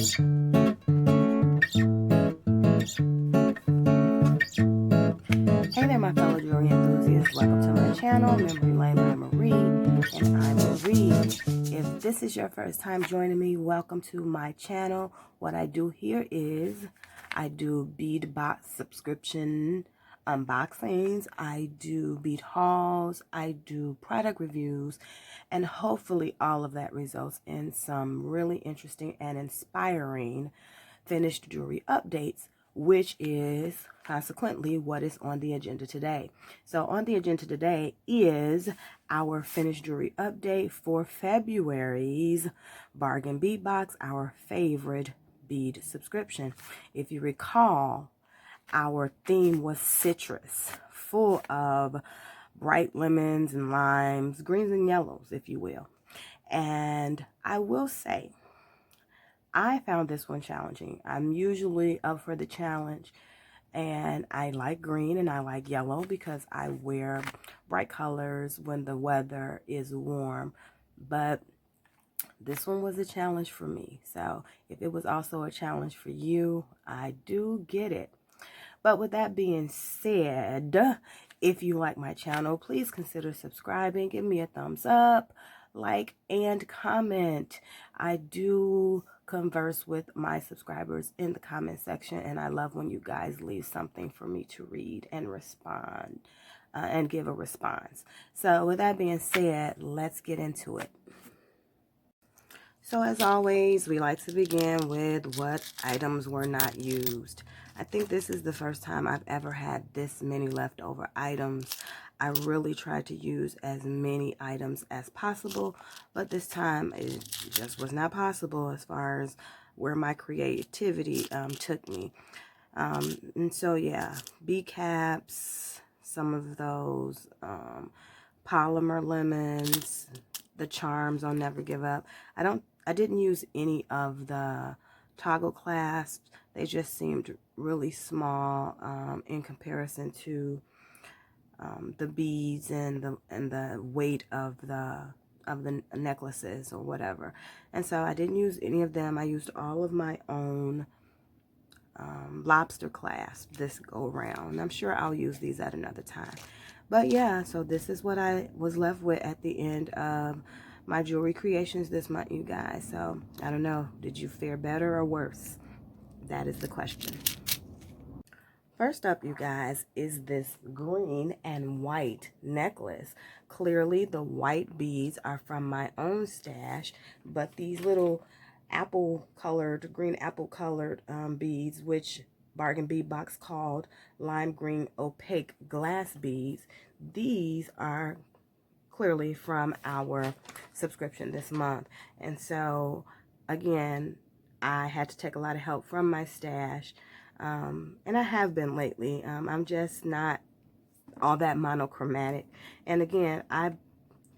Hey there, my fellow jewelry enthusiasts. Welcome to my channel, Memory Lane by Marie, and I'm Marie. If this is your first time joining me, welcome to my channel. What I do here is I do bead box subscription unboxings, I do bead hauls, I do product reviews, and hopefully all of that results in some really interesting and inspiring finished jewelry updates, which is consequently what is on the agenda today. So on the agenda today is our finished jewelry update for February's Bargain Bead Box, our favorite bead subscription. If you recall, our theme was citrus, full of bright lemons and limes, greens and yellows, if you will. And I will say, I found this one challenging. I'm usually up for the challenge, and I like green and I like yellow because I wear bright colors when the weather is warm. But this one was a challenge for me. So if it was also a challenge for you, I do get it. But with that being said, if you like my channel, please consider subscribing. Give me a thumbs up, like, and comment. I do converse with my subscribers in the comment section, and I love when you guys leave something for me to read and respond and give a response. So with that being said, let's get into it. So as always, we like to begin with what items were not used. I think this is the first time I've ever had this many leftover items. I really tried to use as many items as possible, but this time it just was not possible as far as where my creativity took me. And so yeah, bead caps, some of those polymer lemons, the charms on Never Give Up. I didn't use any of the toggle clasps. They just seemed really small in comparison to the beads and the weight of the necklaces or whatever. And so I didn't use any of them. I used all of my own lobster clasp this go around. I'm sure I'll use these at another time. But yeah, so this is what I was left with at the end of my jewelry creations this month, you guys. So I don't know, did you fare better or worse? That is the question. First up, you guys, is this green and white necklace. Clearly, the white beads are from my own stash, but these little green apple colored beads, which Bargain Bead Box called lime green opaque glass beads, these are clearly from our subscription this month. And so, again, I had to take a lot of help from my stash. And I have been lately. I'm just not all that monochromatic. And again, I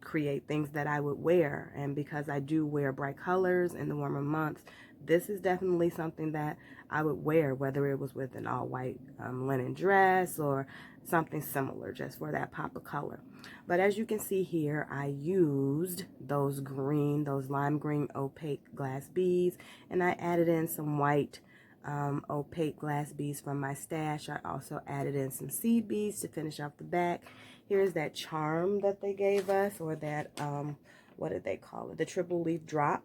create things that I would wear. And because I do wear bright colors in the warmer months, this is definitely something that I would wear, whether it was with an all-white linen dress or something similar, just for that pop of color. But as you can see here, I used those lime green opaque glass beads, and I added in some white opaque glass beads from my stash. I also added in some seed beads to finish off the back. Here's that charm that they gave us, or that, what did they call it? The triple leaf drop.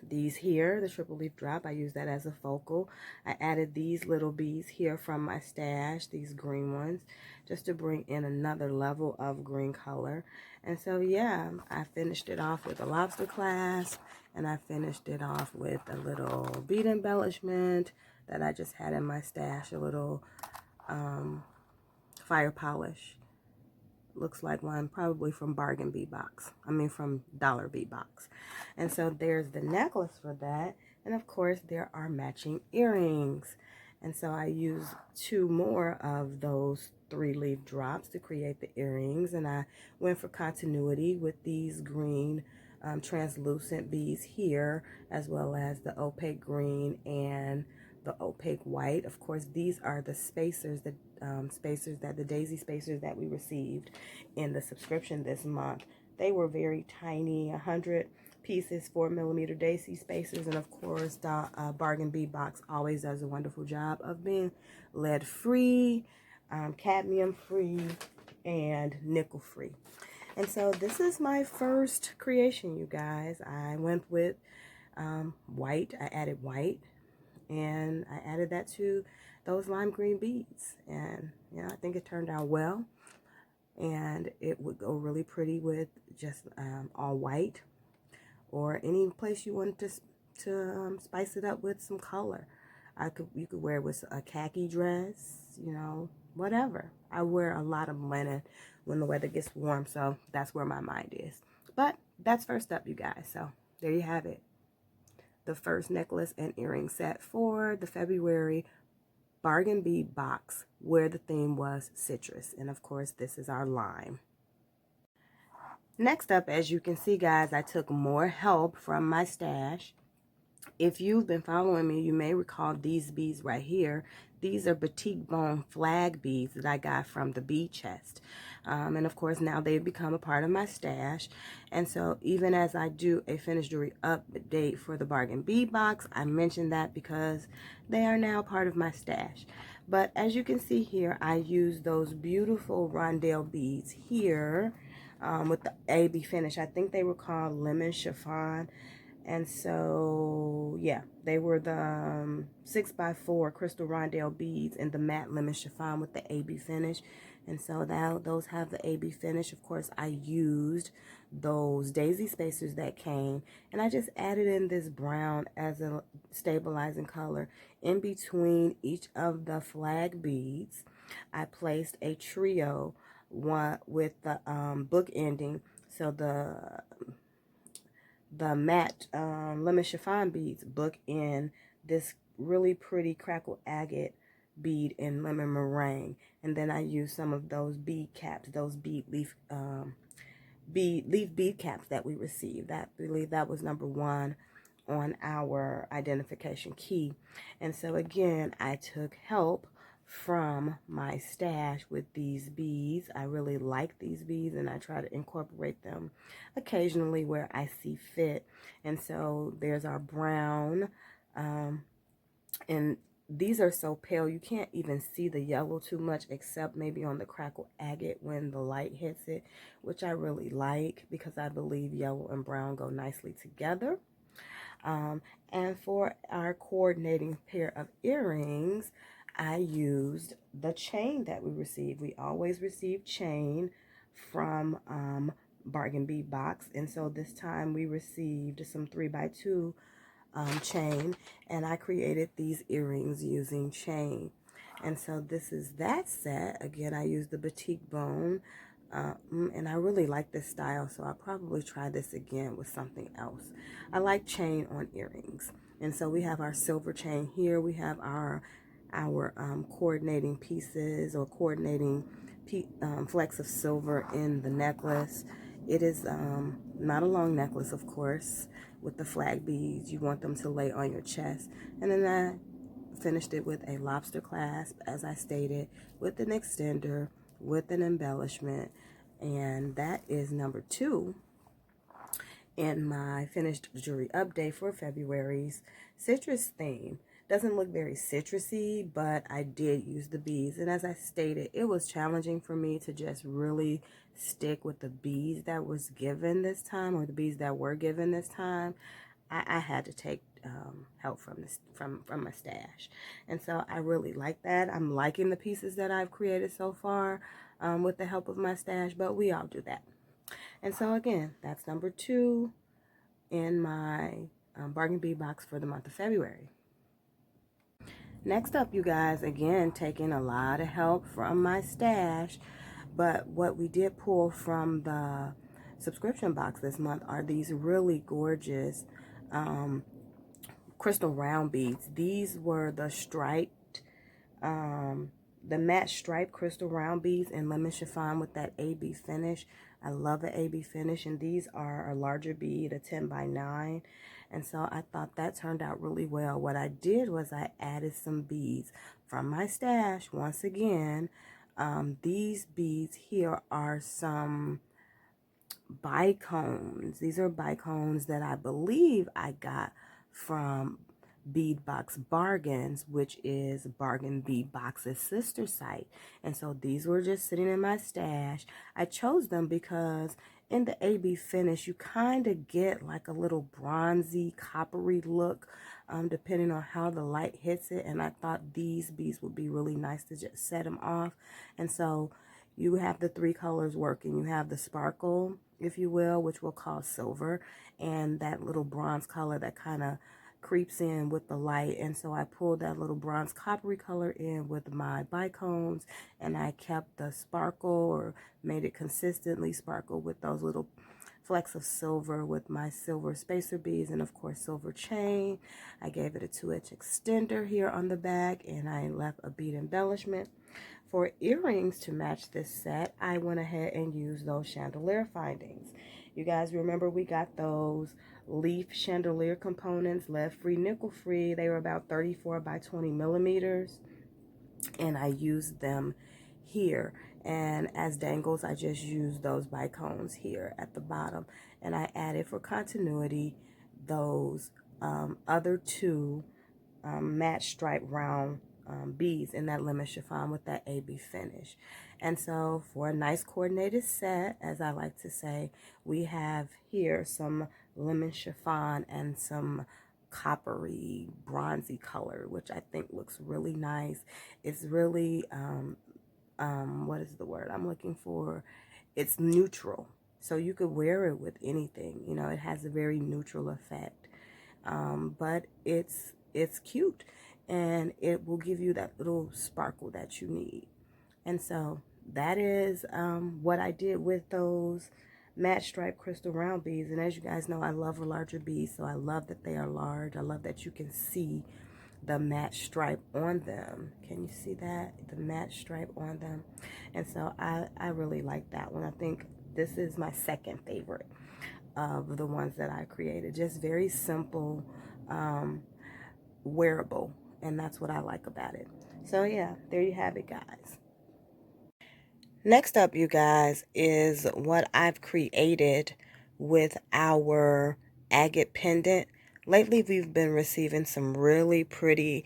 These here, the triple leaf drop, I use that as a focal. I added these little beads here from my stash, these green ones, just to bring in another level of green color. And so yeah, I finished it off with a lobster clasp, and I finished it off with a little bead embellishment that I just had in my stash, a little fire polish. Looks like one probably from Bargain Bead Box. I mean from Dollar Bead Box. And so there's the necklace for that. And of course there are matching earrings. And so I used 2 more of those 3-leaf drops to create the earrings. And I went for continuity with these green translucent beads here, as well as the opaque green and the opaque white. Of course, these are the spacers, the daisy spacers that we received in the subscription this month. They were very tiny, 100 pieces, 4mm daisy spacers, and of course the Bargain Bead Box always does a wonderful job of being lead free, cadmium free, and nickel free. And so this is my first creation, you guys. I went with white. I added white, and I added that to those lime green beads, and yeah, I think it turned out well, and it would go really pretty with just all white, or any place you wanted to spice it up with some color. You could wear it with a khaki dress, you know, whatever. I wear a lot of linen when the weather gets warm, so that's where my mind is. But that's first up, you guys. So there you have it. The first necklace and earring set for the February Bargain Bead Box, where the theme was citrus. And of course, this is our lime. Next up, as you can see, guys, I took more help from my stash. If you've been following me, you may recall these beads right here. These are batik bone flag beads that I got from the bead chest. And of course, now they've become a part of my stash. And so even as I do a finished jewelry update for the Bargain Bead Box, I mentioned that because they are now part of my stash. But as you can see here, I use those beautiful rondelle beads here with the AB finish. I think they were called lemon chiffon. And so, yeah, they were the 6x4 crystal rondelle beads in the matte lemon chiffon with the AB finish. And so those have the AB finish. Of course, I used those daisy spacers that came, and I just added in this brown as a stabilizing color in between each of the flag beads. I placed a trio, one with the book ending, so the matte lemon chiffon beads book in this really pretty crackle agate bead in lemon meringue, and then I use some of those bead caps, those bead leaf bead caps that we received. I believe that was number 1 on our identification key. And so again, I took help from my stash with these beads. I really like these beads, and I try to incorporate them occasionally where I see fit. And so there's our brown, and these are so pale you can't even see the yellow too much, except maybe on the crackle agate when the light hits it, which I really like because I believe yellow and brown go nicely together. And for our coordinating pair of earrings, I used the chain that we received. We always receive chain from Bargain Bead Box, and so this time we received some 3x2 chain, and I created these earrings using chain. And so this is that set. Again, I used the batik bone, and I really like this style, so I'll probably try this again with something else. I like chain on earrings. And so we have our silver chain here. We have our coordinating pieces, or coordinating flecks of silver in the necklace. It is not a long necklace, of course, with the flag beads. You want them to lay on your chest. And then I finished it with a lobster clasp, as I stated, with an extender, with an embellishment. And that is number 2 in my finished jewelry update for February's citrus theme. Doesn't look very citrusy, but I did use the beads. And as I stated, it was challenging for me to just really stick with the beads that was given this time, or the beads that were given this time. I had to take help from my stash. And so I really like that. I'm liking the pieces that I've created so far with the help of my stash, but we all do that. And so again, that's number 2 in my Bargain Bead Box for the month of February. Next up, you guys, again, taking a lot of help from my stash, but what we did pull from the subscription box this month are these really gorgeous crystal round beads. These were the striped, the matte striped crystal round beads in lemon chiffon with that AB finish. I love the AB finish, and these are a larger bead, a 10x9. And so I thought that turned out really well. What I did was I added some beads from my stash. Once again, these beads here are some bicones. These are bicones that I believe I got from Bead Box Bargains, which is Bargain Bead Box's sister site. And so these were just sitting in my stash. I chose them because in the AB finish, you kind of get like a little bronzy, coppery look, depending on how the light hits it. And I thought these beads would be really nice to just set them off. And so you have the three colors working. You have the sparkle, if you will, which we'll call silver, and that little bronze color that kind of creeps in with the light. And so I pulled that little bronze coppery color in with my bicones, and I kept the sparkle, or made it consistently sparkle, with those little flecks of silver with my silver spacer beads, and of course silver chain. I gave it a 2-inch extender here on the back, and I left a bead embellishment. For earrings to match this set, I went ahead and used those chandelier findings. You guys remember we got those leaf chandelier components, lead-free, nickel-free. They were about 34 by 20 millimeters, and I used them here. And as dangles, I just used those bicones here at the bottom. And I added, for continuity, those other two matte stripe round beads in that lemon chiffon with that AB finish. And so for a nice coordinated set, as I like to say, we have here some lemon chiffon and some coppery bronzy color, which I think looks really nice. It's really what is the word I'm looking for? It's neutral, so you could wear it with anything. You know, it has a very neutral effect, but it's cute, and it will give you that little sparkle that you need. And so that is what I did with those matte stripe crystal round beads. And as you guys know, I love a larger bead, so I love that they are large. I love that you can see the matte stripe on them. Can you see that? The matte stripe on them. And so I really like that one. I think this is my second favorite of the ones that I created. Just very simple, wearable, and that's what I like about it. So yeah, there you have it, guys. Next up, you guys, is what I've created with our agate pendant. Lately, we've been receiving some really pretty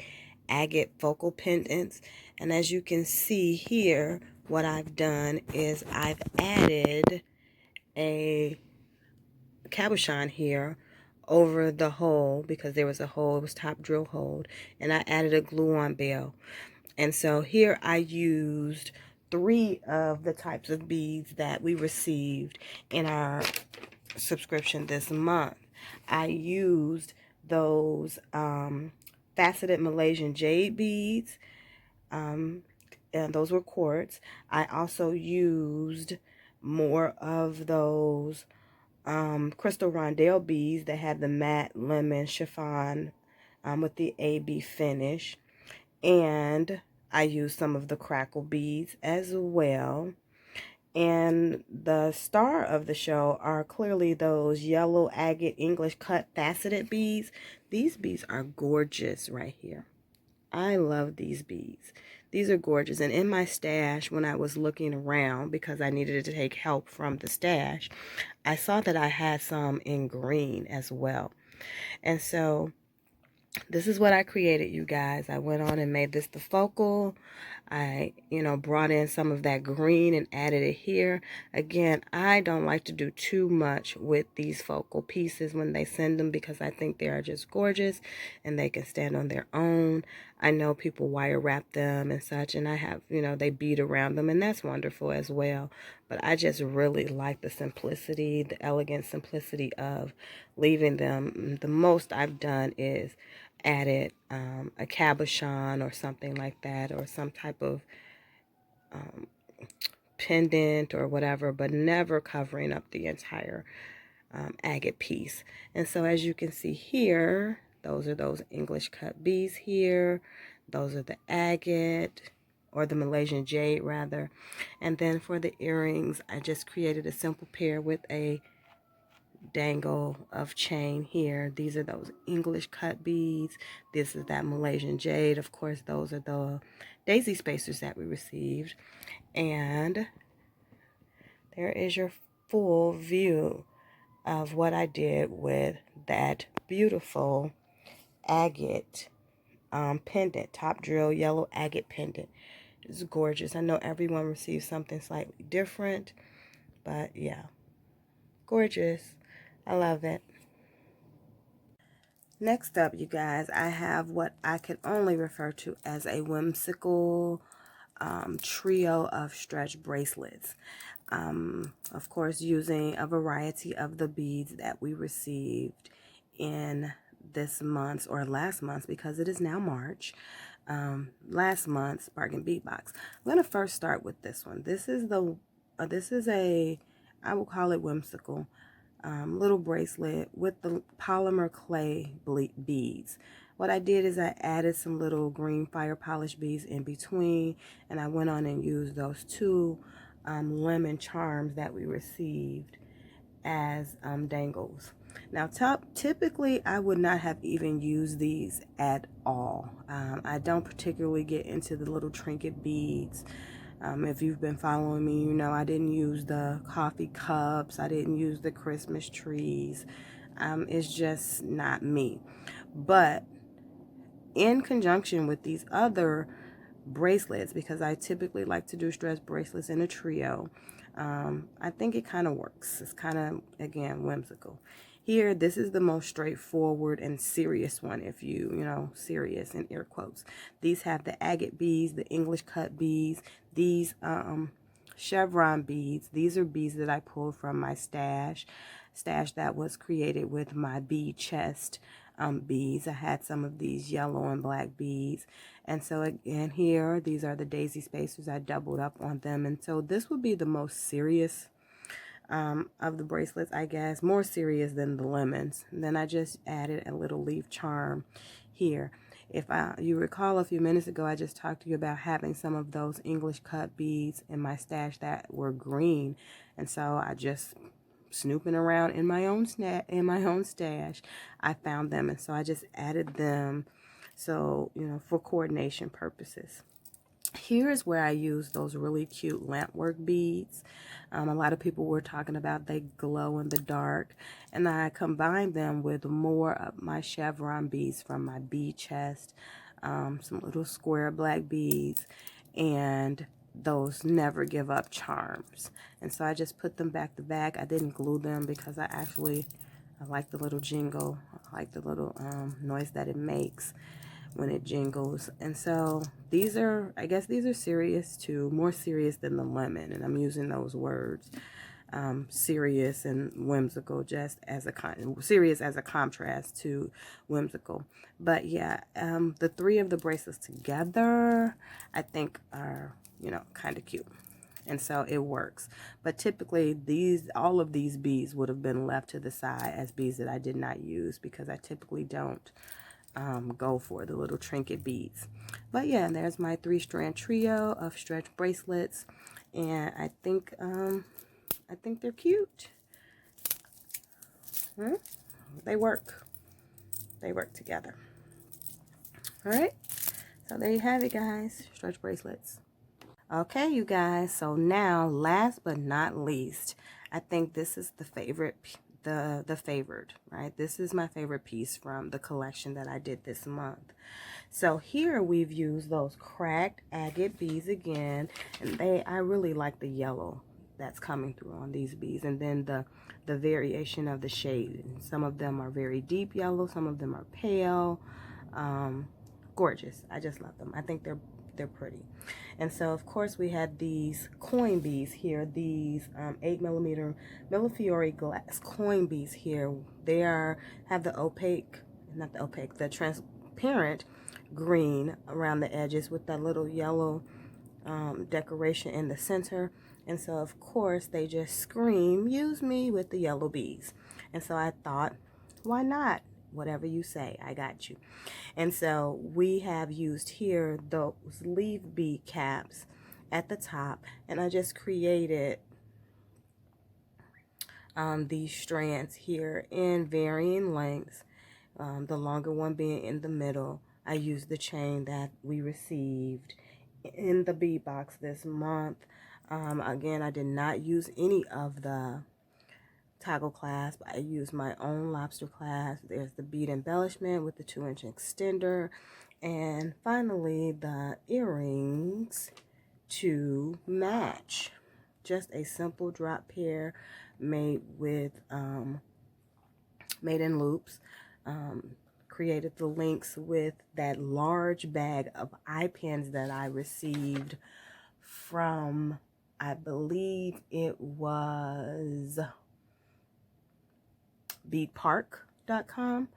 agate focal pendants, and as you can see here, what I've done is I've added a cabochon here over the hole, because there was a hole, it was top drill hole, and I added a glue-on bell. And so here I used 3 of the types of beads that we received in our subscription this month. I used those faceted Malaysian jade beads, and those were quartz. I also used more of those crystal rondelle beads that had the matte lemon chiffon with the AB finish. And I used some of the crackle beads as well. And the star of the show are clearly those yellow agate English cut faceted beads. These beads are gorgeous right here. I love these beads. These are gorgeous. And in my stash, when I was looking around, because I needed to take help from the stash, I saw that I had some in green as well. And so this is what I created, you guys. I went on and made this the focal. I, brought in some of that green and added it here. Again, I don't like to do too much with these focal pieces when they send them, because I think they are just gorgeous and they can stand on their own. I know people wire wrap them and such, and I have, they bead around them, and that's wonderful as well. But I just really like the simplicity, the elegant simplicity of leaving them. The most I've done is added a cabochon or something like that, or some type of pendant or whatever, but never covering up the entire agate piece. And so as you can see here, those are those English cut beads here. Those are the agate, or the Malaysian jade rather. And then for the earrings, I just created a simple pair with a dangle of chain here. These are those English cut beads. This is that Malaysian jade. Of course, those are the daisy spacers that we received. And there is your full view of what I did with that beautiful agate pendant, top drill yellow agate pendant. It's gorgeous. I know everyone receives something slightly different, but yeah, gorgeous. I love it. Next up, you guys, I have what I can only refer to as a whimsical trio of stretch bracelets. Of course, using a variety of the beads that we received in this month's or last month's, because it is now March, last month's Bargain Bead Box. I'm going to first start with this one. This is I will call it whimsical, little bracelet with the polymer clay beads. What I did is I added some little green fire polish beads in between, and I went on and used those two lemon charms that we received as dangles. Now, typically, I would not have even used these at all. I don't particularly get into the little trinket beads. If you've been following me, you know I didn't use the coffee cups. I didn't use the Christmas trees. It's just not me. But in conjunction with these other bracelets, because I typically like to do stretch bracelets in a trio, I think it kind of works. It's kind of, again, whimsical. Here, this is the most straightforward and serious one, if you know, serious in air quotes. These have the agate beads, the English cut beads, these chevron beads. These are beads that I pulled from my stash that was created with my bead chest beads. I had some of these yellow and black beads. And so again, here, these are the daisy spacers. I doubled up on them. And so this would be the most serious of the bracelets, I guess, more serious than the lemons. And then I just added a little leaf charm here. If you recall a few minutes ago, I just talked to you about having some of those English cut beads in my stash that were green. And so I just snooping around in my own stash, I found them, and so I just added them, so you know, for coordination purposes. Here is where I use those really cute lampwork beads. A lot of people were talking about they glow in the dark, and I combined them with more of my chevron beads from my bead chest, some little square black beads, and those never give up charms. And so I just put them back to back. I didn't glue them because I like the little jingle. I like the little noise that it makes when it jingles. And so these are, I guess these are serious too, more serious than the lemon. And I'm using those words, serious and whimsical, just as serious as a contrast to whimsical. But yeah, the three of the bracelets together, I think are, you know, kind of cute. And so it works. But typically all of these beads would have been left to the side as beads that I did not use, because I typically don't go for the little trinket beads. But yeah, there's my 3-strand trio of stretch bracelets, and I think they're cute. They work together. All right, so there you have it, guys, stretch bracelets. Okay, you guys, so now, last but not least, I think this is the favorite, the favorite, right? This is my favorite piece from the collection that I did this month. So here we've used those cracked agate beads again, and I really like the yellow that's coming through on these beads, and then the variation of the shade. Some of them are very deep yellow, some of them are pale. Gorgeous. I just love them. I think they're pretty. And so of course we had these coin beads here, these 8mm Millefiori glass coin beads here. They have the the transparent green around the edges with that little yellow decoration in the center. And so of course they just scream, use me with the yellow beads. And so I thought, why not? Whatever you say, I got you. And so we have used here those leaf bead caps at the top, and I just created these strands here in varying lengths, the longer one being in the middle. I used the chain that we received in the bead box this month. Again, I did not use any of the toggle clasp. I use my own lobster clasp. There's the bead embellishment with the 2-inch extender. And finally, the earrings to match. Just a simple drop pair made with made in loops. Created the links with that large bag of eye pins that I received from, I believe it was beadpark.com.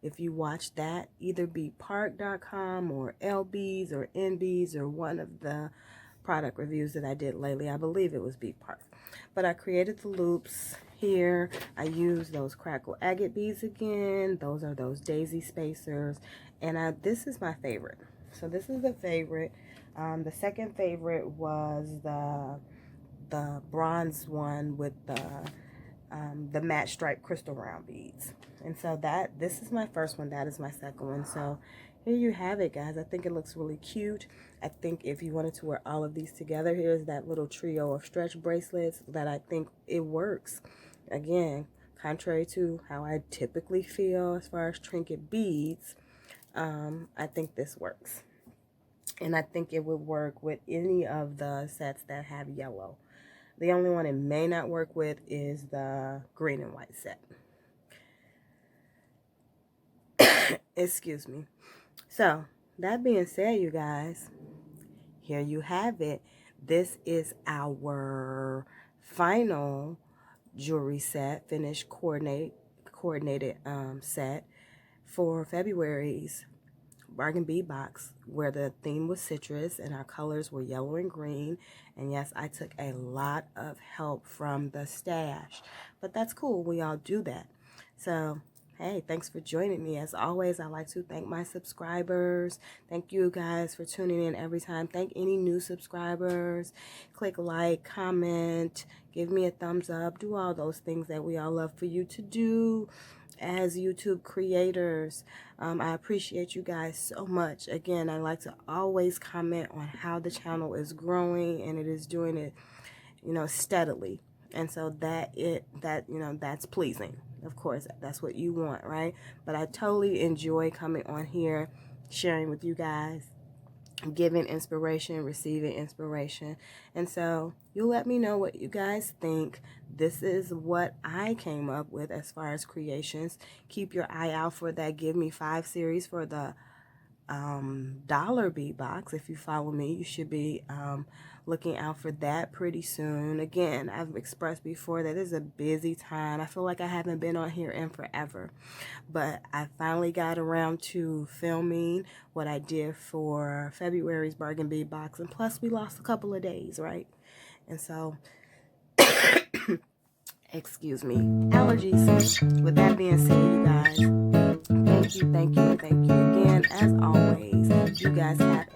If you watch that, either beadpark.com or LBs or NBs or one of the product reviews that I did lately, I believe it was Beadpark. But I created the loops here. I used those crackle agate beads again. Those are those daisy spacers, and this is my favorite. So this is the favorite. The second favorite was the bronze one with the matte stripe crystal round beads. And so this is my first one, that is my second one. So here you have it, guys. I think it looks really cute. I think if you wanted to wear all of these together, here's that little trio of stretch bracelets that I think it works. Again, contrary to how I typically feel as far as trinket beads, I think this works. And I think it would work with any of the sets that have yellow. The only one it may not work with is the green and white set. Excuse me. So, that being said, you guys, here you have it. This is our final jewelry set, finished coordinated set for February's Bargain Bead Box, where the theme was citrus and our colors were yellow and green. And yes, I took a lot of help from the stash, but that's cool. We all do that. So, hey, thanks for joining me. As always, I like to thank my subscribers. Thank you guys for tuning in every time. Thank any new subscribers. Click like, comment, give me a thumbs up. Do all those things that we all love for you to do as YouTube creators. I appreciate you guys so much. Again, I like to always comment on how the channel is growing, and it is doing it, steadily. And so that's pleasing. Of course, that's what you want, right? But I totally enjoy coming on here, sharing with you guys, giving inspiration, receiving inspiration. And so you let me know what you guys think. This is what I came up with as far as creations. Keep your eye out for that Give Me 5 series for the dollar bead box. If you follow me, you should be looking out for that pretty soon. Again, I've expressed before that it's a busy time. I feel like I haven't been on here in forever, but I finally got around to filming what I did for February's Bargain Bead Box, and plus we lost a couple of days, right? And so excuse me, allergies. With that being said, you guys, thank you again. As always, you guys have